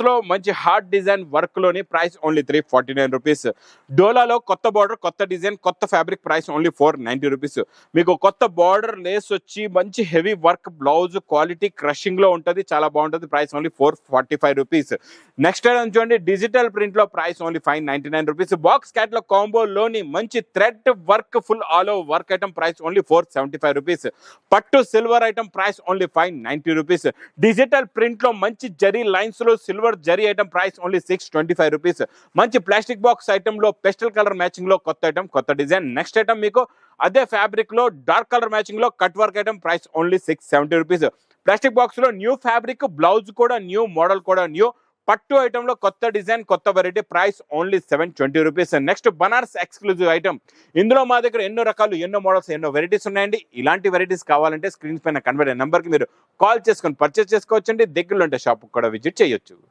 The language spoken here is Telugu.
లో మంచి హార్డ్ డిజైన్ వర్క్ లోని ప్రైస్ ఓన్లీ 349 రూపీస్. డోలాలో కొత్త బార్డర్, కొత్త డిజైన్, కొత్త ఫ్యాబ్రిక్ ప్రైస్ ఓన్లీ 490 రూపీస్. మీకు కొత్త బార్డర్ లేస్ వచ్చి మంచి heavy work blouse quality crushing లో ఉంటుంది, చాలా బాగుంటుంది. Price only 445 rupees. Next item చూడండి, డిజిటల్ ప్రింట్ లో price only 599 rupees. Box catalogue combo లోని మంచి thread work full all over work item price only 475 rupees. పట్టు silver item price only 590 rupees. Digital print లో మంచి జరీ లైన్స్ లో సిల్వర్ జరీ ఐటమ్ ప్రైస్ ఓన్లీ 625 రూపీస్. మంచి ప్లాస్టిక్ బాక్స్ ఐటమ్ లో పెస్టల్ కలర్ మ్యాచింగ్ లో కొత్త ఐటమ్, కొత్త డిజైన్. నెక్స్ట్ ఐటమ్ మీకు అదే ఫ్యాబ్రిక్ లో డార్క్ కలర్ మ్యాచింగ్ లో cut work item price only 670 rupees. Plastic box లో న్యూ ఫ్యాబ్రిక్, బ్లౌజ్ కూడా న్యూ, మోడల్ కూడా న్యూ. పట్టు ఐటమ్ లో కొత్త డిజైన్, కొత్త variety price only 720 rupees. Next Banaras exclusive item. ఇందులో మా దగ్గర ఎన్నో రకాలు, ఎన్నో మోడల్స్, ఎన్నో వెరైటీస్ ఉన్నాయండి. ఇలాంటి వెరైటీస్ కావాలంటే స్క్రీన్ పైన కనబడే నెంబర్ కి మీరు కాల్ చేసుకొని పర్చేస్ చేసుకోవచ్చండి. దగ్గరలో ఉంటే షాప్ కూడా విజిట్ చేయొచ్చు.